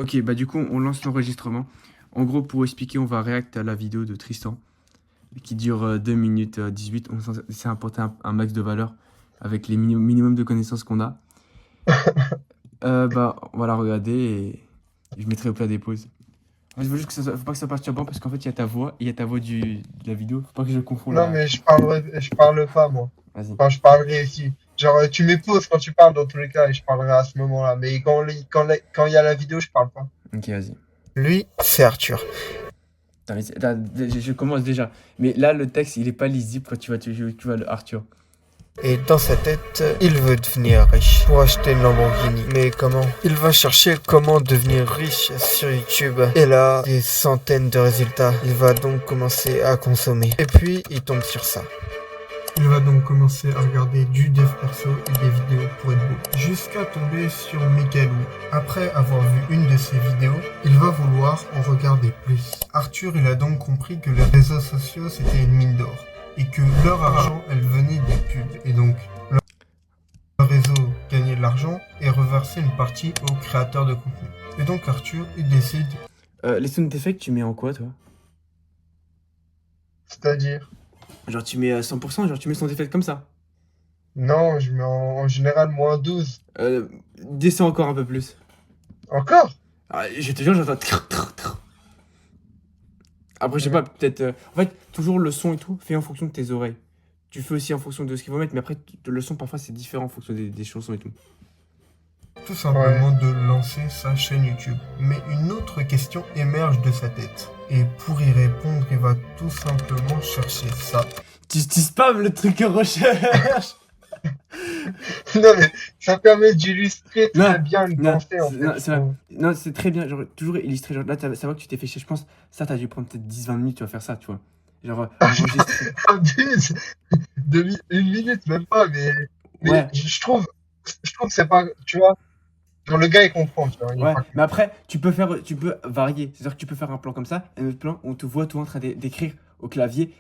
Ok, bah du coup, on lance l'enregistrement. En gros, pour expliquer, on va react à la vidéo de Tristan, qui dure 2 minutes 18. On essaie d'apporter un max de valeur avec les minimum de connaissances qu'on a. Bah, on va la regarder et je mettrai au plat des pauses. En fait, faut juste que faut pas que ça perturbe parce qu'en fait, il y a ta voix et il y a ta voix de la vidéo. Faut pas que je confonds Non, la. mais je parle pas, moi. Vas-y. Enfin, je parlerai ici. Genre, tu m'épouses quand tu parles dans tous les cas et je parlerai à ce moment-là. Mais quand il y a la vidéo, je parle pas. Ok, vas-y. Lui, c'est Arthur. Attends, je commence déjà. Mais là, le texte, il est pas lisible quand tu vas le Arthur. Et dans sa tête, il veut devenir riche pour acheter une Lamborghini. Mais comment? Il va chercher comment devenir riche sur YouTube. Et là, des centaines de résultats. Il va donc commencer à consommer. Et puis, il tombe sur ça. Il va donc commencer à regarder du dev perso et des vidéos pour être beau. Jusqu'à tomber sur Megalou. Après avoir vu une de ses vidéos, il va vouloir en regarder plus. Arthur, il a donc compris que les réseaux sociaux, c'était une mine d'or. Et que leur argent, elle venait des pubs. Et donc, leur réseau gagnait de l'argent et reversait une partie aux créateurs de contenu. Et donc, Arthur, il décide... Les sound effects, tu mets en quoi, toi? C'est-à-dire? Genre, tu mets à 100%, genre, tu mets sound effects comme ça. Non, je mets en général -12. Descends encore un peu plus. Encore? Ah, je te jure, j'entends. Trrr, trrr, trrr. Après, je sais pas, peut-être. En fait, toujours le son et tout, fais en fonction de tes oreilles. Tu fais aussi en fonction de ce qu'il faut mettre, mais après, le son, parfois, c'est différent en fonction des chansons et tout. Tout simplement de lancer sa chaîne YouTube. Mais une autre question émerge de sa tête. Et pour y répondre, il va tout simplement chercher ça. Tu spam le truc recherche. Non mais ça permet d'illustrer Non, très bien une non, pensée en fait. non, c'est vrai. Non, c'est très bien, genre, toujours illustré. Genre, là, ça voit que tu t'es fait chier. Je pense, ça, t'as dû prendre peut-être 10-20 minutes, tu vas faire ça, tu vois. Genre, enregistrer. Abuse une minute même pas, mais Ouais, je trouve que c'est pas, tu vois, genre le gars il comprend, tu vois, il est ouais. pas Mais con. après, tu peux varier. C'est-à-dire que tu peux faire un plan comme ça, un autre plan, on te voit toi en train d'écrire au clavier,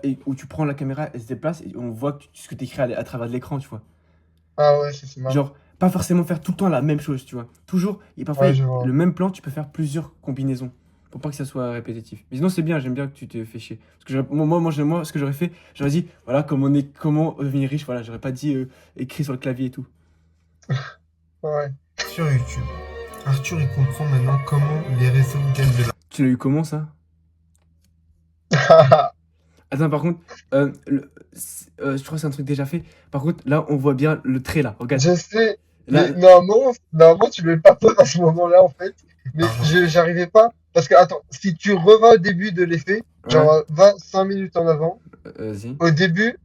et où tu prends la caméra, elle se déplace, et on voit ce que tu écris à travers de l'écran, tu vois. Ah ouais, ça c'est marrant. Genre, pas forcément faire tout le temps la même chose, tu vois. Toujours, et parfois, Ouais, je vois. le même plan, tu peux faire plusieurs combinaisons. Pour pas que ça soit répétitif. Mais sinon, c'est bien, j'aime bien que tu te fais chier. Parce que moi, ce que j'aurais fait, j'aurais dit, voilà, comment devenir riche, voilà, j'aurais pas dit écrit sur le clavier et tout. Ouais. Sur YouTube, Arthur il comprend maintenant comment les réseaux gagnent de Tu l'as eu comment ça? l'argent. Attends, par contre, je crois que c'est un truc déjà fait. Par contre, là, on voit bien le trait là. Regarde. Je sais, Là, mais normalement tu le papes à ce moment-là en fait, mais j'arrivais pas, parce que attends, si tu revas au début de l'effet, genre ouais, va 5 minutes en avant, vas-y. au début,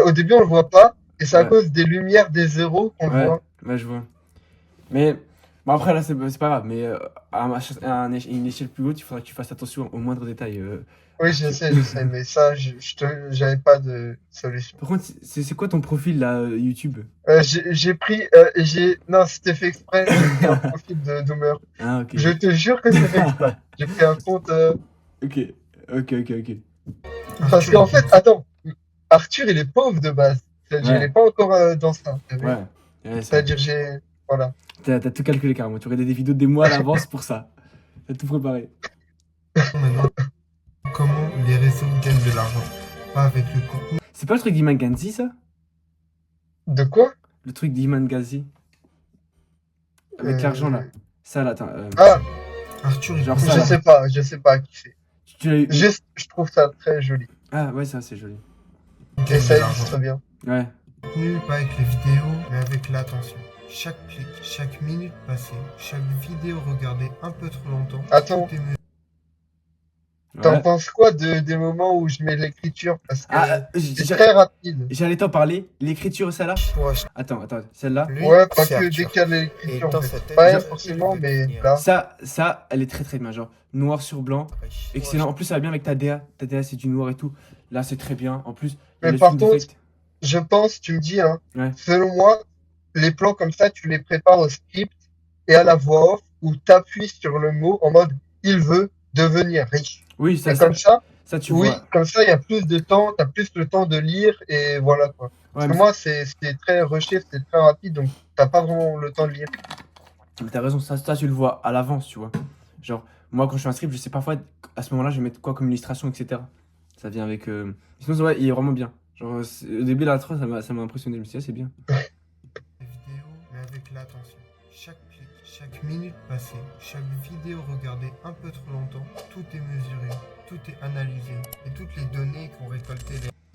au début on le voit pas, et c'est à Ouais, cause des lumières des zéros qu'on le ouais, voit. ouais, je vois. Mais, bon, après, là, c'est pas grave. Mais une échelle plus haute, il faudra que tu fasses attention aux moindres détails, Oui, Arthur. je sais, mais ça, j'avais pas de solution. Par contre, c'est quoi ton profil là, YouTube? J'ai pris, non, c'était fait exprès, j'ai pris un profil de Doomer. Ah, ok. Je te jure que c'est fait exprès. J'ai pris un compte, Ok, ok. parce qu'en fait, attends, Arthur, il est pauvre de base. C'est-à-dire, il Ouais, est pas encore dans ça, t'as vu? ouais. Ouais, c'est vrai. C'est-à-dire, voilà. T'as tout calculé carrément. Tu regardais des vidéos des mois à l'avance pour ça. T'as tout préparé. Maintenant, comment les réseaux gagnent de l'argent? Pas avec le contenu. C'est pas le truc d'Iman Ganzi, ça? De quoi? Le truc d'Iman Ganzi? Avec l'argent là. Euh, Ça là, attends. Ah, Arthur, Genre ça là. je sais pas qui c'est. Tu l'as eu. Juste, je trouve ça très joli. Ah, ouais, ça, c'est joli. Et ça illustre bien. Ouais. Contenu, pas avec les vidéos, mais avec l'attention. Chaque clic, chaque minute passée, chaque vidéo regardée un peu trop longtemps. Attends, t'en Ouais. penses quoi des moments où je mets l'écriture? Parce que Ah, c'est très rapide. j'allais t'en parler. L'écriture, celle-là. Pour Attends, celle-là. Ouais, pas que dès qu'il y a l'écriture, en fait. Pas elle forcément, mais là. Ça, elle est très très bien. Genre, noir sur blanc. Excellent. En plus, ça va bien avec ta DA. Ta DA, c'est du noir et tout. Là, c'est très bien. En plus, il y a Mais le par sound contre, effect. je pense, tu me dis, hein, Ouais. selon moi, les plans comme ça, tu les prépares au script et à la voix off où t'appuies sur le mot en mode il veut devenir riche. Oui, Et comme ça, tu oui, vois. comme ça, il y a plus de temps, t'as plus le temps de lire et voilà quoi. Parce Ouais, que moi, c'est très rushé, c'est très rapide, donc t'as pas vraiment le temps de lire. Mais t'as raison, ça, tu le vois à l'avance, tu vois. Genre, moi, quand je fais un script, je sais parfois, à ce moment-là, je vais mettre quoi comme illustration, etc. Ça vient avec. Sinon, ouais, il est vraiment bien. Genre, au début, la 3, ça m'a impressionné. Je me suis dit, ah, c'est bien. Les vidéos, mais avec l'attention. Chaque clic, chaque minute passée, chaque vidéo regardée un peu trop longtemps, tout est mesuré, tout est analysé. Et toutes les données qu'ont récoltées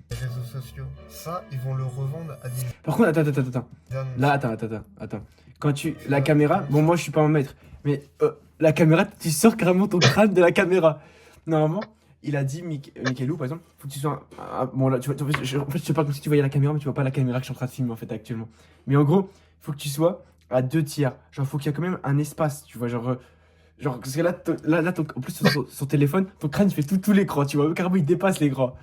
les réseaux sociaux, ça, ils vont le revendre à des Par contre, attends. annonceurs. Là, attends. Quand la caméra, bon, moi, je suis pas un maître, mais la caméra, tu sors carrément ton crâne de la caméra. Normalement, il a dit, Michelou, par exemple, faut que tu sois. Bon, là, tu vois, en fait, je te parle comme si tu voyais la caméra, mais tu vois pas la caméra que je suis en train de filmer, en fait, actuellement. Mais en gros, faut que tu sois à 2 tiers. Genre, faut qu'il y ait quand même un espace, tu vois. Genre parce que là, en plus, sur son téléphone, ton crâne, il fait tout l'écran, tu vois. Carrément, il dépasse l'écran.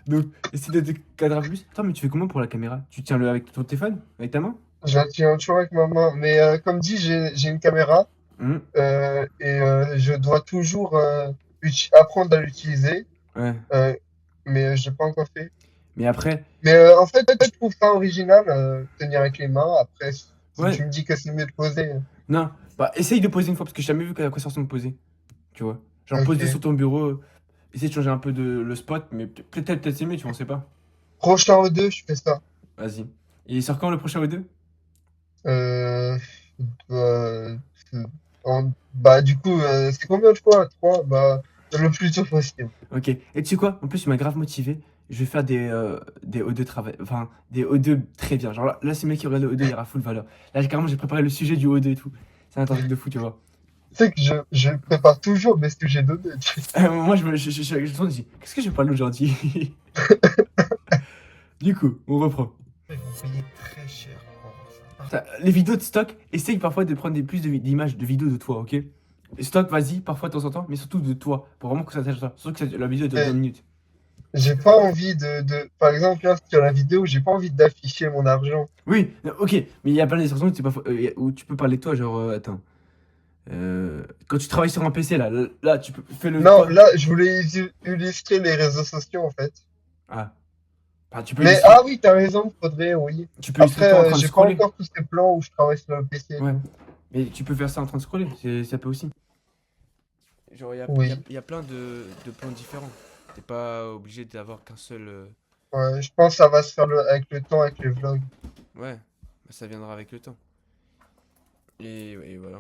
Donc, essaie de te cadrer un peu plus. Attends, mais tu fais comment pour la caméra? Tu tiens le avec ton téléphone? Avec ta main? Je la tiens toujours avec ma main. Mais comme dit, j'ai une caméra Hum, et je dois toujours apprendre à l'utiliser. Ouais. Euh, mais je l'ai pas encore fait. Mais après, Mais en fait, je trouve ça original, tenir avec les mains. Après, si ouais. tu me dis que c'est mieux de poser, Non, bah essaye de poser une fois parce que j'ai jamais vu à quoi ça ressemble de poser. Tu vois. Genre pose-le sur ok. ton bureau. Essaye de changer un peu le spot, mais peut-être c'est mieux, tu vois, on sait pas. Prochain O2, je fais ça. Vas-y. Et il sort quand le prochain O2? Euh, euh, bah, du coup, c'est combien de fois? Trois? Bah, le plus tôt possible. Ok. Et tu sais quoi? En plus, tu m'as grave motivé. Je vais faire des O2 travail. Enfin, des O2 très bien. Genre là c'est le mec qui regarde le O2, il y aura full valeur. Là, carrément, j'ai préparé le sujet du O2 et tout. C'est un truc de fou, tu vois. Tu sais que je prépare toujours mes sujets d'OD. Moi, je me dis, qu'est-ce que je vais parler aujourd'hui? Du coup, on reprend. Ils vont payer très cher pour avoir ça. Les vidéos de stock, essaye parfois de prendre plus d'images, de vidéos de toi, ok? Stock, vas-y, parfois de temps en temps, mais surtout de toi, pour vraiment que ça t'aille toi. Surtout que la vidéo dure 2 Eh, minutes. j'ai pas envie par exemple, là, sur la vidéo, j'ai pas envie d'afficher mon argent. Oui, ok, mais il y a plein d'expressions où tu peux parler de toi, genre, attends. Quand tu travailles sur un PC, là, tu peux, fais-le Non, toi. là, je voulais illustrer les réseaux sociaux, en fait. Ah, bah, Mais, ah oui, t'as raison, faudrait, oui. tu peux illustrer Après, toi en train de j'ai pas scroller. encore tous ces plans où je travaille sur le PC et Ouais, tout. mais tu peux faire ça en train de scroller, ça peut aussi. Genre, Oui, y a plein de plans différents. T'es pas obligé d'avoir qu'un seul. ouais, je pense que ça va se faire avec le temps, avec les vlogs. Ouais, bah, ça viendra avec le temps. Et voilà.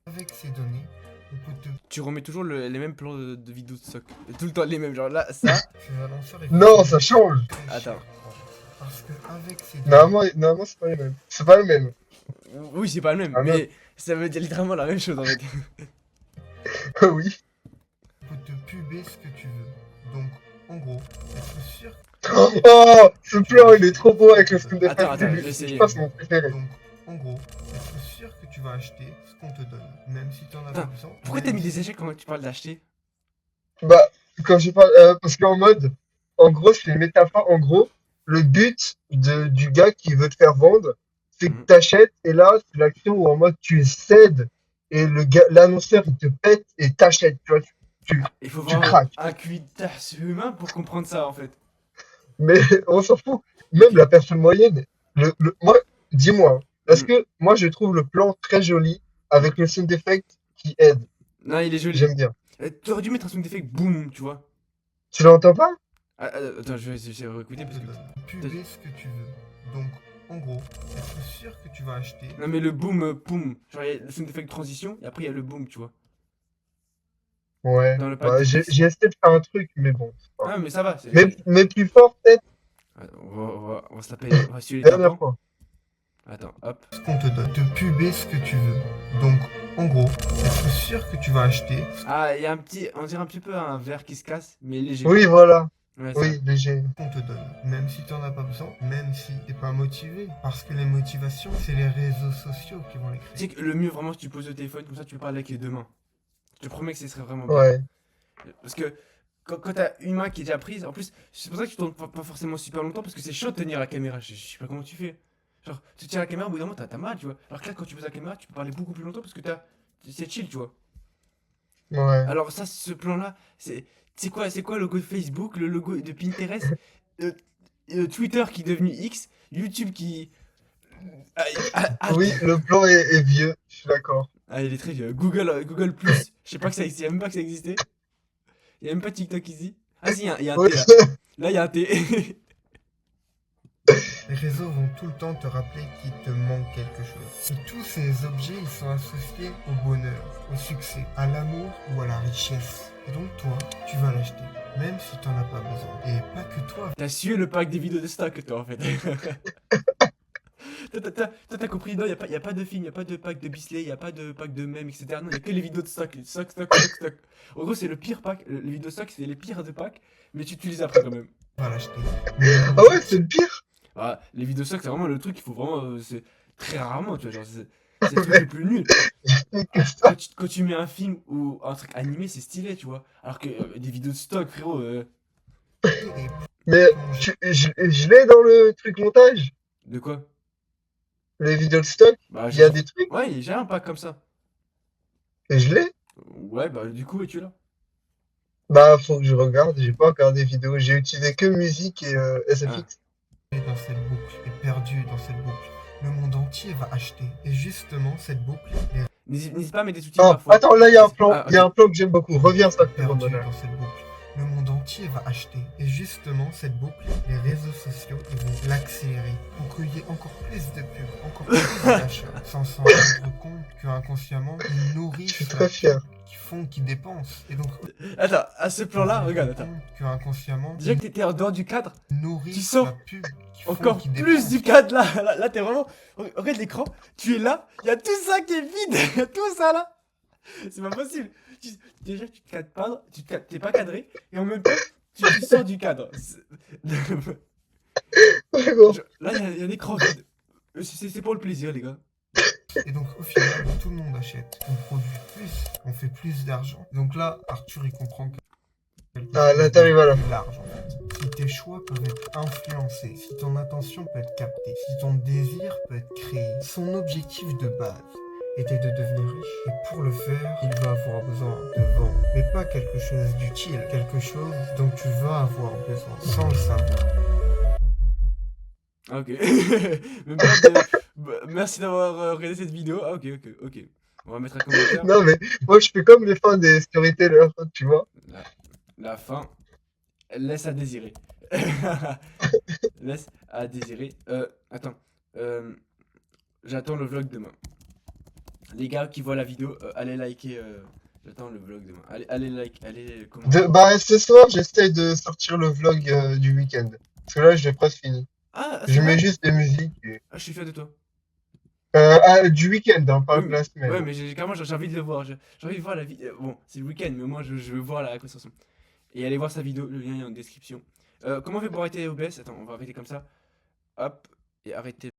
Avec ces données, on peut te... Tu remets toujours les mêmes plans de vidéos de stock. Tout le temps les mêmes. Genre là, ça. Ces annonceurs, ils vont Non, ça change. Très cher Attends. pour avoir ça. Parce que avec ces données... Normalement, c'est pas les mêmes. C'est pas le même. Oui, c'est pas le même, Ah non, mais ça veut dire littéralement la même chose en fait. oui. On peut te puber ce que tu veux. Donc, en gros, être sûr... Oh, ce plan, il est trop beau avec le skin de Attends, je vais Je essayer. pense que c'est mon préféré. Donc, en gros, être sûr que tu vas acheter ce qu'on te donne, même si t'en as pas Attends, besoin. pourquoi t'as mis des échecs quand tu parles d'acheter? Bah, quand je parle, parce qu'en mode, en gros, c'est une métaphore. En gros, le but du gars qui veut te faire vendre, c'est que Mhm. t'achètes, et là, c'est l'action où en mode tu cèdes, et l'annonceur, il te pète et t'achètes, tu vois, Il faut tu voir craques. un cuitage humain pour comprendre ça en fait. Mais on s'en fout. Même Ok. la personne moyenne, moi, dis-moi, hein, parce Hmm. que moi, je trouve le plan très joli, Hmm. avec le sound effect qui aide. Non, il est joli. J'aime bien. Tu aurais dû mettre un sound d'effet boum, tu vois. Tu l'entends pas? Attends, je vais réécouter parce que. Puber ce que tu veux. Donc, en gros, être sûr que tu vas acheter. Non, mais le boom, boum. Genre, il y a le sound d'effet de transition et après il y a le boom, tu vois. Ouais, Dans le pack bah, de j'ai 10. j'ai essayé de faire un truc, mais bon. C'est pas- Ah, mais ça va. Mais plus fort, peut-être, On va se taper. On va suivre les dernière tapants. fois. Attends, hop. Ce qu'on te donne, te puber ce que tu veux. Donc, en gros, être sûr que tu vas acheter. Ah, il y a un petit. On dirait un petit peu un verre qui se casse, mais léger. Oui, voilà. Ouais, ça. Oui, léger. Ce qu'on te donne, même si tu n'en as pas besoin, même si t'es pas motivé. Parce que les motivations, c'est les réseaux sociaux qui vont les Tu créer. sais que le mieux, vraiment, si tu poses le téléphone, comme ça, tu parles avec les deux mains. Je te promets que ce serait vraiment bien. Ouais. Parce que quand t'as une main qui est déjà prise, en plus, c'est pour ça que tu tournes pas forcément super longtemps, parce que c'est chaud de tenir la caméra. Je sais pas comment tu fais. Genre, tu tiens la caméra, au bout d'un moment, t'as mal, tu vois. Alors que là, quand tu poses la caméra, tu peux parler beaucoup plus longtemps parce que c'est chill, tu vois. Ouais. Alors, ça, ce plan-là, c'est quoi le logo de Facebook, le logo de Pinterest, euh, Twitter qui est devenu X, YouTube qui. Ah, Oui, le plan est vieux, je suis d'accord. il est très vieux. Google Plus. Je sais pas que ça existait, même pas que ça existait. Il y a même pas TikTok ici. Ah si, il y a un Ouais. T là. Là, il y a un T. Les réseaux vont tout le temps te rappeler qu'il te manque quelque chose. Et tous ces objets, ils sont associés au bonheur, au succès, à l'amour ou à la richesse. Et donc toi, tu vas l'acheter, même si t'en as pas besoin. Et pas que toi. T'as sué le pack des vidéos de stock, toi, en fait. T'as compris, non, y a pas de film, y a pas de pack de Bisley, y a pas de pack de mèmes, etc. Non, y a que les vidéos de stock. Stock, stock, stock, stock. En gros, c'est le pire pack. Les vidéos de stock, c'est les pires de packs, mais tu utilises après quand même. Tu vas l'acheter. Ah ouais, c'est le pire. Ah, les vidéos de stock, c'est vraiment le truc qu'il faut vraiment. C'est très rarement, tu vois. Genre, c'est le truc le plus nul. Que ça. Quand tu mets un film ou un truc animé, c'est stylé, tu vois. Alors que des vidéos de stock, frérot. Mais je l'ai dans le truc montage. De quoi? Les vidéos de stock, Bah, il y a des trucs. ouais, j'ai un pack comme ça. Et je l'ai. Ouais, bah, du coup, es-tu là? Bah, faut que je regarde. J'ai pas encore des vidéos. J'ai utilisé que musique et Ah. SFX. Dans cette boucle, est perdu dans cette boucle. Le monde entier va acheter. Et justement, cette boucle est N'hésite pas à mettre des sous-titres oh, parfois. attends, là, il y a un plan. Ah, Il y a ok. un plan que j'aime beaucoup. Reviens, ça, c'est mon Perdu bonheur. dans Cette boucle. Le monde entier va acheter. Et justement, cette boucle, les réseaux sociaux, ils vont l'accélérer pour qu'il y ait encore plus de pubs, encore plus d'achats, sans s'en rendre compte qu'inconsciemment, ils nourrissent. Je suis très fier. Qui font, qui dépensent. Et donc, Attends, à ce plan-là, regarde, attends. qu'inconsciemment, Déjà que t'étais en dehors du cadre, nourrissent tu sors la pub qui font, encore qui plus dépensent. du cadre là. Là, t'es vraiment. Regarde l'écran, tu es là, il y a tout ça qui est vide. Il y a tout ça là. C'est pas possible. Déjà, tu te cadres pas, t'es pas cadré, et en même temps, tu sors du cadre. D'accord. Là, il y a un écran vide. C'est pour le plaisir, les gars. Et donc au final, tout le monde achète. On produit plus, on fait plus d'argent. Donc là, Arthur, il comprend que ah, là, t'arrives à la l'argent. Si tes choix peuvent être influencés, si ton attention peut être captée, si ton désir peut être créé, son objectif de base était de devenir riche. Et pour le faire, il va avoir besoin de vendre. Mais pas quelque chose d'utile, quelque chose dont tu vas avoir besoin, sans le savoir. Ok. Même pas de... Merci d'avoir regardé cette vidéo. Ah, ok, ok, ok. On va mettre un commentaire. Non mais, moi je fais comme les fans des storytellers, tu vois. La fin laisse à désirer. Laisse à désirer. Attends. J'attends le vlog demain. Les gars qui voient la vidéo, allez liker. J'attends le vlog demain. Allez like, allez commenter. Bah ce soir, j'essaie de sortir le vlog du week-end. Parce que là, je l'ai presque fini. Ah, c'est Je mets vrai? juste des musiques. Et... Ah, je suis fier de toi. du week-end, hein, pas Oui, de la semaine. ouais, mais carrément, j'ai envie de le voir. J'ai envie de voir la vidéo. Bon, c'est le week-end, mais au moins, je veux voir la conversation. Et allez voir sa vidéo, le lien est en description. Comment on fait pour arrêter OBS? Attends, on va arrêter comme ça. Hop, et arrêter.